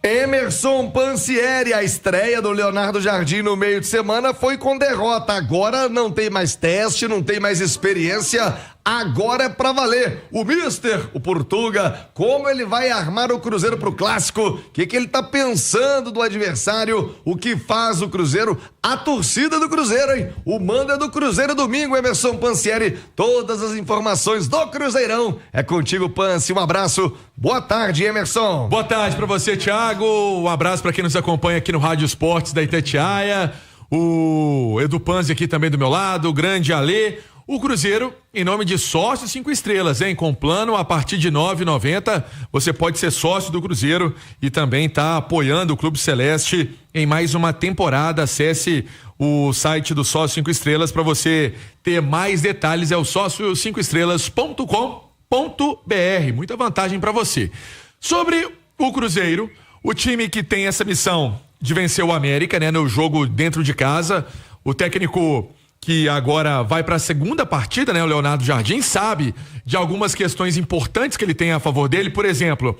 Emerson Pansieri, a estreia do Leonardo Jardim no meio de semana foi com derrota. Agora não tem mais teste, não tem mais experiência. Agora é pra valer. O Mister, o Portuga, como ele vai armar o Cruzeiro pro clássico? O que ele tá pensando do adversário? O que faz o Cruzeiro? A torcida do Cruzeiro, hein? O mando é do Cruzeiro domingo, Emerson Pansieri. Todas as informações do Cruzeirão. É contigo, Pansi. Um abraço. Boa tarde, Emerson. Boa tarde pra você, Thiago. Um abraço pra quem nos acompanha aqui no Rádio Esportes da Itatiaia. O Edu Pansi aqui também do meu lado, o grande Alê. O Cruzeiro, em nome de Sócio 5 Estrelas, hein? Com plano a partir de R$ 9,90, você pode ser sócio do Cruzeiro e também tá apoiando o Clube Celeste em mais uma temporada. Acesse o site do Sócio 5 Estrelas para você ter mais detalhes, é o sócio5estrelas.com.br. Muita vantagem para você. Sobre o Cruzeiro, o time que tem essa missão de vencer o América, né? No jogo dentro de casa, o técnico que agora vai para a segunda partida, né? O Leonardo Jardim sabe de algumas questões importantes que ele tem a favor dele. Por exemplo,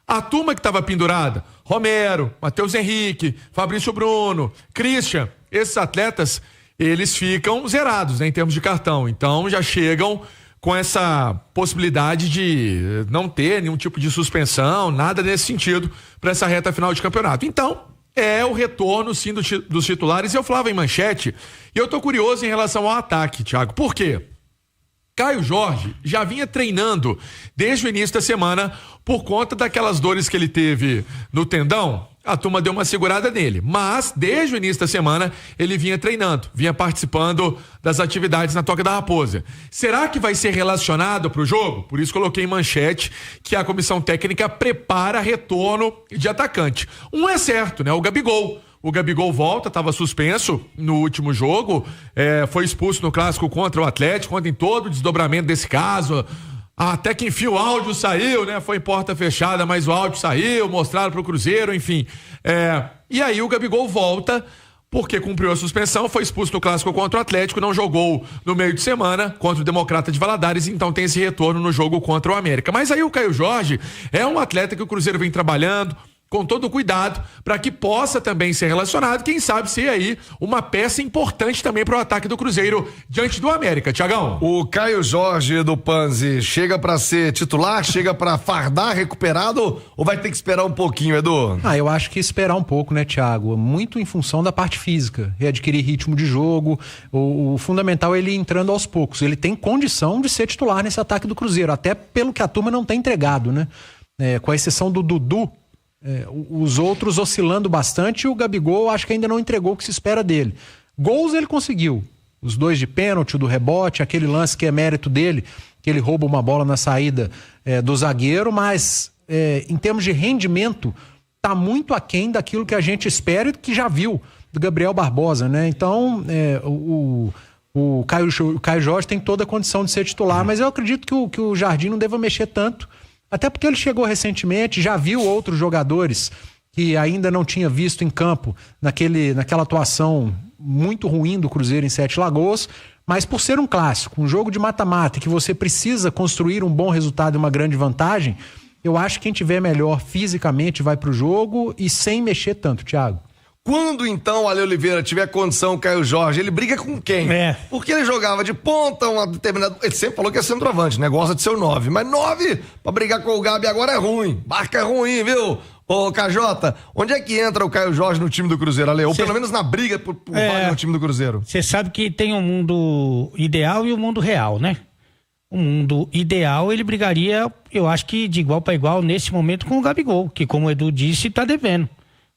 a turma que estava pendurada, Romero, Matheus Henrique, Fabrício Bruno, Christian, esses atletas, eles ficam zerados, né, em termos de cartão. Então já chegam com essa possibilidade de não ter nenhum tipo de suspensão, nada nesse sentido para essa reta final de campeonato. Então, é o retorno, sim, dos titulares. Eu falava em manchete, e eu tô curioso em relação ao ataque, Thiago. Por quê? Caio Jorge já vinha treinando desde o início da semana por conta daquelas dores que ele teve no tendão. A turma deu uma segurada nele, mas desde o início da semana ele vinha treinando, vinha participando das atividades na Toca da Raposa. Será que vai ser relacionado para o jogo? Por isso coloquei em manchete que a comissão técnica prepara retorno de atacante. Um é certo, né? O Gabigol. O Gabigol volta, estava suspenso no último jogo, foi expulso no clássico contra o Atlético, ontem todo o desdobramento desse caso. Até que enfim o áudio saiu, né? Foi em porta fechada, mas o áudio saiu, mostraram pro Cruzeiro, enfim. E aí o Gabigol volta porque cumpriu a suspensão, foi expulso no clássico contra o Atlético, não jogou no meio de semana contra o Democrata de Valadares, então tem esse retorno no jogo contra o América. Mas aí o Caio Jorge é um atleta que o Cruzeiro vem trabalhando com todo o cuidado, para que possa também ser relacionado, quem sabe ser aí uma peça importante também para o ataque do Cruzeiro diante do América, Thiagão. O Caio Jorge do Panzi chega para ser titular, chega para fardar recuperado ou vai ter que esperar um pouquinho, Edu? Eu acho que esperar um pouco, né, Thiago? Muito em função da parte física, readquirir ritmo de jogo, o fundamental é ele entrando aos poucos, ele tem condição de ser titular nesse ataque do Cruzeiro, até pelo que a turma não tem entregado, né? Com a exceção do Dudu, os outros oscilando bastante, e o Gabigol acho que ainda não entregou o que se espera dele. Gols ele conseguiu, os 2 de pênalti, o do rebote, aquele lance que é mérito dele, que ele rouba uma bola na saída do zagueiro, mas em termos de rendimento tá muito aquém daquilo que a gente espera e que já viu do Gabriel Barbosa, né? Então o Caio Jorge tem toda a condição de ser titular, mas eu acredito que o Jardim não deva mexer tanto, até porque ele chegou recentemente, já viu outros jogadores que ainda não tinha visto em campo naquela atuação muito ruim do Cruzeiro em Sete Lagoas, mas por ser um clássico, um jogo de mata-mata, que você precisa construir um bom resultado e uma grande vantagem, eu acho que quem tiver melhor fisicamente vai pro jogo e sem mexer tanto, Thiago. Quando então o Ale Oliveira tiver condição, o Caio Jorge, ele briga com quem? Porque ele jogava de ponta, uma determinada. Ele sempre falou que é centroavante, né? Gosta de ser o 9. Mas 9 pra brigar com o Gabi agora é ruim. Barca é ruim, viu? Ô, KJ, onde é que entra o Caio Jorge no time do Cruzeiro, Ale? Ou pelo menos na briga por vaga no time do Cruzeiro? Você sabe que tem um mundo ideal e um mundo real, né? O mundo ideal, ele brigaria, eu acho que de igual para igual nesse momento com o Gabigol, que como o Edu disse, tá devendo.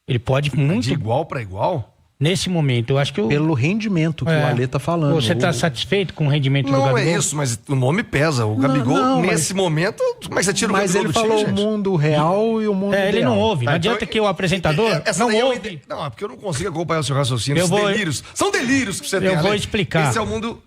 Ele pode muito... De igual para igual? Nesse momento, eu acho que... Pelo rendimento que o Ale tá falando. Você tá satisfeito com o rendimento do Gabigol? Não é isso, mas o nome pesa. O Gabigol, nesse momento, como é que você tira o Gabigol do time, Mas ele falou o mundo real e o mundo ideal. Ele não ouve. Não adianta que o apresentador não ouve. Não, é porque eu não consigo acompanhar o seu raciocínio. São delírios que você tem, Eu vou explicar. Esse é o mundo...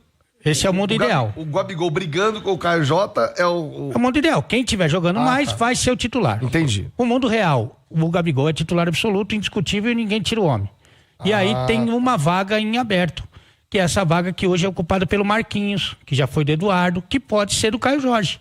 Esse é o mundo ideal. O Gabigol brigando com o Caio Jota é o... É o mundo ideal. Quem estiver jogando mais vai ser o titular. Entendi. O mundo real, o Gabigol é titular absoluto, indiscutível, e ninguém tira o homem. E aí tem uma vaga em aberto, que é essa vaga que hoje é ocupada pelo Marquinhos, que já foi do Eduardo, que pode ser do Caio Jorge.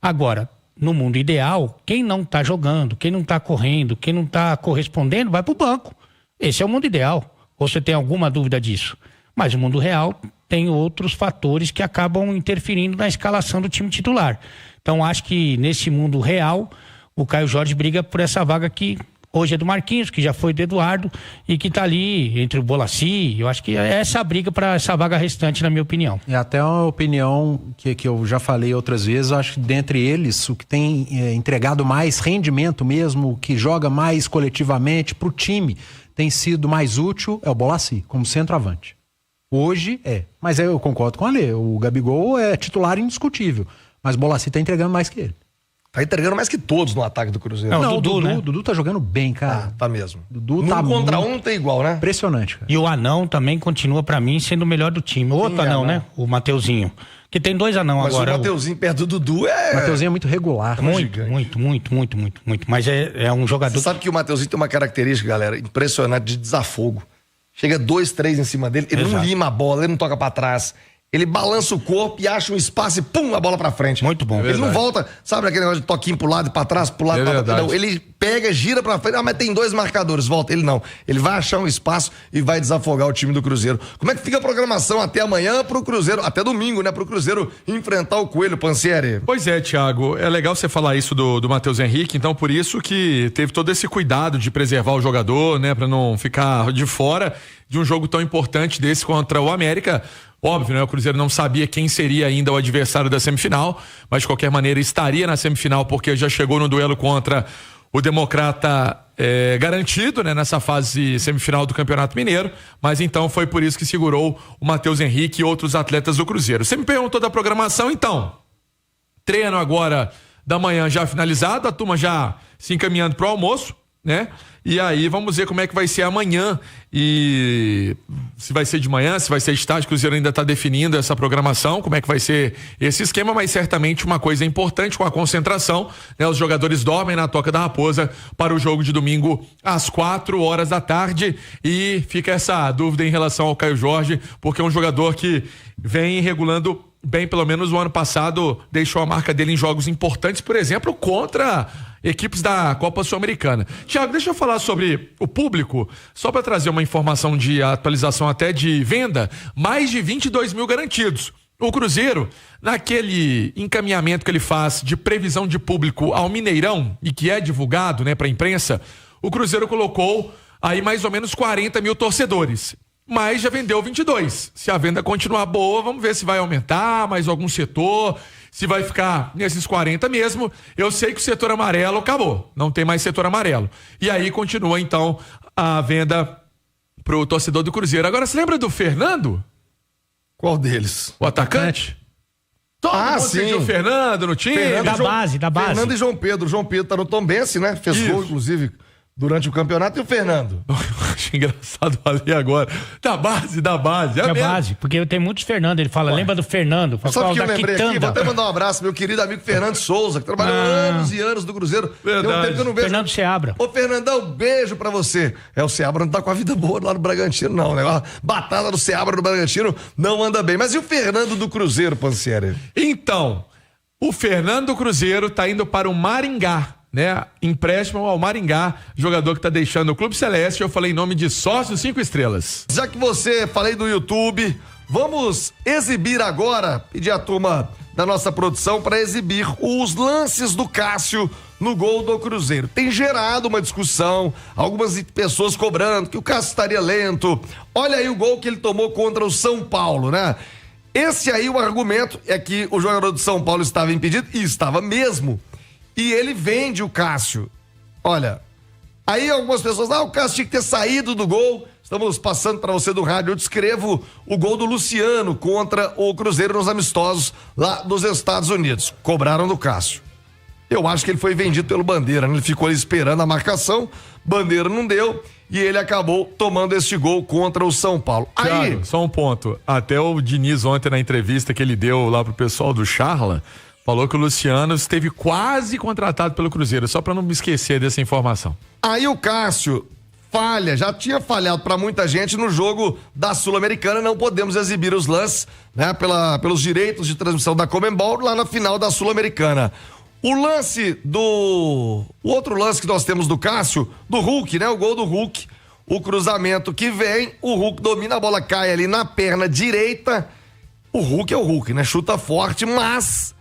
Agora, no mundo ideal, quem não tá jogando, quem não tá correndo, quem não tá correspondendo, vai pro banco. Esse é o mundo ideal. Ou você tem alguma dúvida disso? Mas o mundo real tem outros fatores que acabam interferindo na escalação do time titular. Então, acho que nesse mundo real, o Caio Jorge briga por essa vaga que hoje é do Marquinhos, que já foi do Eduardo e que tá ali entre o Bolassi. Eu acho que é essa a briga para essa vaga restante, na minha opinião. É até uma opinião que eu já falei outras vezes. Acho que dentre eles, o que tem entregado mais rendimento mesmo, o que joga mais coletivamente pro time, tem sido mais útil, é o Bolassi, como centroavante. Hoje é. Mas eu concordo com a Lê. O Gabigol é titular indiscutível. Mas o Bolassi tá entregando mais que ele. Tá entregando mais que todos no ataque do Cruzeiro. Não, o Dudu, né? O Dudu tá jogando bem, cara. Tá mesmo. Dudu tá contra muito não tem igual, né? impressionante, cara. E o Anão também continua, pra mim, sendo o melhor do time. O outro anão, né? O Mateuzinho. Que tem 2 anão Mas agora. o Mateuzinho perto do Dudu é... O Mateuzinho é muito regular. Muito. Mas é um jogador... Você sabe que o Mateuzinho tem uma característica, galera, impressionante, de desafogo. Chega 2, 3 em cima dele, ele não lima a bola, ele não toca pra trás. Ele balança o corpo e acha um espaço e pum, a bola pra frente. Muito bom. Ele não volta, sabe aquele negócio de toquinho pro lado e pra trás, pro lado e pra trás. Não, ele pega, gira pra frente, mas tem 2 marcadores, volta. Ele não. Ele vai achar um espaço e vai desafogar o time do Cruzeiro. Como é que fica a programação até amanhã pro Cruzeiro, até domingo, né? Pro Cruzeiro enfrentar o Coelho, Pansieri? Pois é, Thiago, é legal você falar isso do Matheus Henrique, então por isso que teve todo esse cuidado de preservar o jogador, né? Pra não ficar de fora de um jogo tão importante desse contra o América. Óbvio, né? O Cruzeiro não sabia quem seria ainda o adversário da semifinal, mas de qualquer maneira estaria na semifinal porque já chegou no duelo contra o Democrata garantido, né? Nessa fase semifinal do Campeonato Mineiro, mas então foi por isso que segurou o Matheus Henrique e outros atletas do Cruzeiro. Você me perguntou da programação, então, treino agora da manhã já finalizado, a turma já se encaminhando pro almoço, né? E aí vamos ver como é que vai ser amanhã e se vai ser de manhã, se vai ser de tarde. O Cruzeiro ainda está definindo essa programação, como é que vai ser esse esquema, mas certamente uma coisa importante com a concentração, né? Os jogadores dormem na Toca da Raposa para o jogo de domingo às 4h da tarde e fica essa dúvida em relação ao Caio Jorge, porque é um jogador que vem regulando bem, pelo menos o ano passado deixou a marca dele em jogos importantes, por exemplo, contra equipes da Copa Sul-Americana. Thiago, deixa eu falar sobre o público, só para trazer uma informação de atualização até de venda, mais de 22 mil garantidos. O Cruzeiro, naquele encaminhamento que ele faz de previsão de público ao Mineirão e que é divulgado, né, para a imprensa, o Cruzeiro colocou aí mais ou menos 40 mil torcedores. Mas já vendeu 22. Se a venda continuar boa, vamos ver se vai aumentar mais algum setor, se vai ficar nesses 40 mesmo. Eu sei que o setor amarelo acabou, não tem mais setor amarelo. E aí continua então a venda pro torcedor do Cruzeiro. Agora, você lembra do Fernando? Qual deles? O atacante? Todo mundo sim. pediu o Fernando no time. Da base. Fernando e João Pedro. João Pedro tá no Tombense, né? Fez gol, inclusive, durante o campeonato. E o Fernando? Acho engraçado ali agora. Da base. Da base, porque tem muitos Fernando. Ele fala, lembra do Fernando? Sabe o que eu da lembrei Quitanda. aqui? Vou até mandar um abraço, meu querido amigo Fernando Souza, que trabalhou anos e anos no Cruzeiro. Verdade. Tem um tempo que eu não vejo. Fernando Seabra. Ô, Fernandão, beijo pra você. O Seabra não tá com a vida boa lá no Bragantino, não. Né? A batata do Seabra no Bragantino não anda bem. Mas e o Fernando do Cruzeiro, Pansieri? Então, o Fernando do Cruzeiro tá indo para o Maringá, né? Empréstimo ao Maringá, jogador que tá deixando o Clube Celeste. Eu falei em nome de Sócios 5 Estrelas. Já que você falei do YouTube, vamos exibir agora, pedir a turma da nossa produção para exibir os lances do Cássio no gol do Cruzeiro. Tem gerado uma discussão, algumas pessoas cobrando que o Cássio estaria lento. Olha aí o gol que ele tomou contra o São Paulo, né? Esse aí, o argumento é que o jogador do São Paulo estava impedido, e estava mesmo. E ele vende o Cássio. Olha, aí algumas pessoas, o Cássio tinha que ter saído do gol. Estamos passando para você do rádio. Eu descrevo o gol do Luciano contra o Cruzeiro nos amistosos lá dos Estados Unidos. Cobraram do Cássio. Eu acho que ele foi vendido pelo Bandeira, né? Ele ficou ali esperando a marcação, Bandeira não deu e ele acabou tomando este gol contra o São Paulo. Aí, Thiago, só um ponto. Até o Diniz ontem na entrevista que ele deu lá pro pessoal do Charla, falou que o Luciano esteve quase contratado pelo Cruzeiro, só para não me esquecer dessa informação. Aí o Cássio falha, já tinha falhado para muita gente no jogo da Sul-Americana, não podemos exibir os lances, né, pelos direitos de transmissão da Conmebol lá na final da Sul-Americana. O outro lance que nós temos do Cássio, do Hulk, né? O gol do Hulk. O cruzamento que vem, o Hulk domina, a bola cai ali na perna direita. O Hulk é o Hulk, né? Chuta forte, mas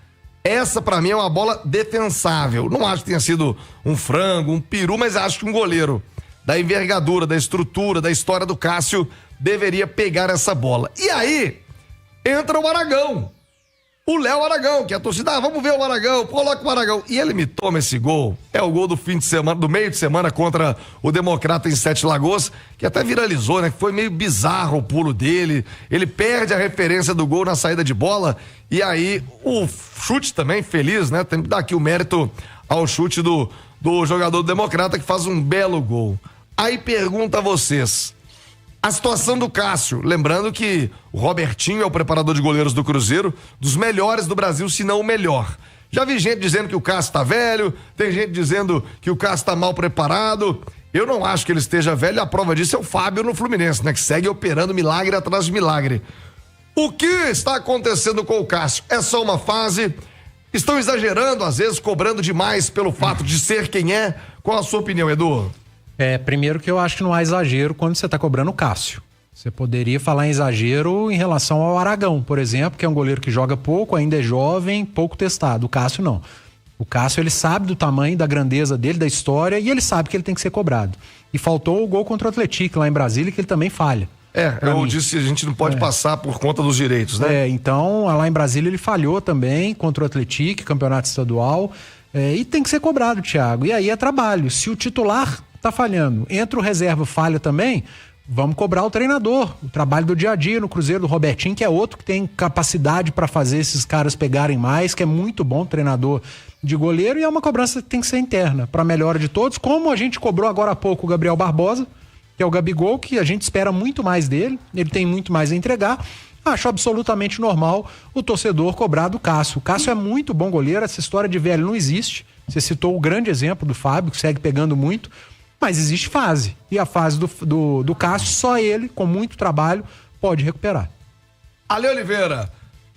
essa pra mim é uma bola defensável. Não acho que tenha sido um frango, um peru, mas acho que um goleiro da envergadura, da estrutura, da história do Cássio deveria pegar essa bola. E aí entra o Aragão. O Léo Aragão, que a torcida, vamos ver o Aragão, coloca o Aragão. E ele me toma esse gol. É o gol do fim de semana, do meio de semana contra o Democrata em Sete Lagoas, que até viralizou, né? Foi meio bizarro o pulo dele. Ele perde a referência do gol na saída de bola. E aí, o chute também, feliz, né? Tem que dar aqui o mérito ao chute do jogador do Democrata, que faz um belo gol. Aí pergunta a vocês. A situação do Cássio, lembrando que o Robertinho é o preparador de goleiros do Cruzeiro, dos melhores do Brasil, se não o melhor. Já vi gente dizendo que o Cássio tá velho, tem gente dizendo que o Cássio tá mal preparado. Eu não acho que ele esteja velho, a prova disso é o Fábio no Fluminense, né? Que segue operando milagre atrás de milagre. O que está acontecendo com o Cássio? É só uma fase? Estão exagerando, às vezes, cobrando demais pelo fato de ser quem é? Qual a sua opinião, Edu? Primeiro que eu acho que não há exagero quando você está cobrando o Cássio. Você poderia falar em exagero em relação ao Aragão, por exemplo, que é um goleiro que joga pouco, ainda é jovem, pouco testado. O Cássio não. O Cássio, ele sabe do tamanho, da grandeza dele, da história, e ele sabe que ele tem que ser cobrado. E faltou o gol contra o Atlético lá em Brasília, que ele também falha. Eu disse, a gente não pode passar por conta dos direitos, né? Então, lá em Brasília ele falhou também contra o Atlético, campeonato estadual, e tem que ser cobrado, Thiago. E aí é trabalho. Se o titular tá falhando, entra o reserva, falha também, vamos cobrar o treinador, o trabalho do dia a dia no Cruzeiro, do Robertinho, que é outro que tem capacidade para fazer esses caras pegarem mais, que é muito bom treinador de goleiro, e é uma cobrança que tem que ser interna, para melhora de todos, como a gente cobrou agora há pouco o Gabriel Barbosa, que é o Gabigol, que a gente espera muito mais dele, ele tem muito mais a entregar. Acho absolutamente normal o torcedor cobrar do Cássio. O Cássio é muito bom goleiro, essa história de velho não existe. Você citou o grande exemplo do Fábio, que segue pegando muito, mas existe fase. E a fase do Cássio, só ele, com muito trabalho, pode recuperar. Ale Oliveira,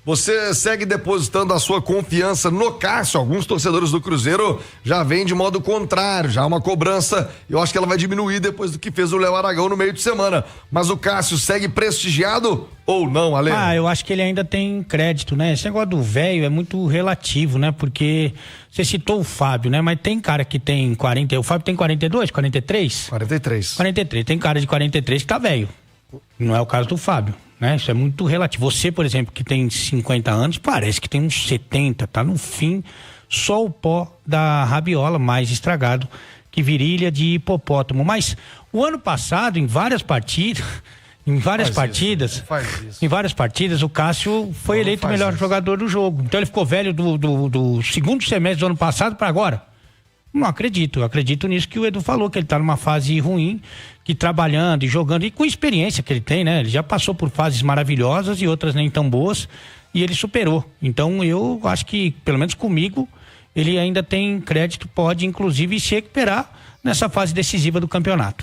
você segue depositando a sua confiança no Cássio. Alguns torcedores do Cruzeiro já vêm de modo contrário, já há uma cobrança. Eu acho que ela vai diminuir depois do que fez o Léo Aragão no meio de semana. Mas o Cássio segue prestigiado ou não, Ale? Eu acho que ele ainda tem crédito, né? Esse negócio do velho é muito relativo, né? Porque você citou o Fábio, né? Mas tem cara que tem 40, o Fábio tem 42, 43? 43. 43, tem cara de 43 que tá velho. Não é o caso do Fábio, né? Isso é muito relativo. Você, por exemplo, que tem 50 anos, parece que tem uns 70, tá no fim, só o pó da rabiola mais estragado que virilha de hipopótamo. Mas o ano passado, em várias partidas, em várias partidas, o Cássio foi eleito o melhor jogador do jogo. Então ele ficou velho do segundo semestre do ano passado para agora. Não acredito, eu acredito nisso que o Edu falou, que ele tá numa fase ruim, que trabalhando e jogando, e com a experiência que ele tem, né? Ele já passou por fases maravilhosas e outras nem tão boas, e ele superou. Então eu acho que, pelo menos comigo, ele ainda tem crédito, pode inclusive se recuperar nessa fase decisiva do campeonato.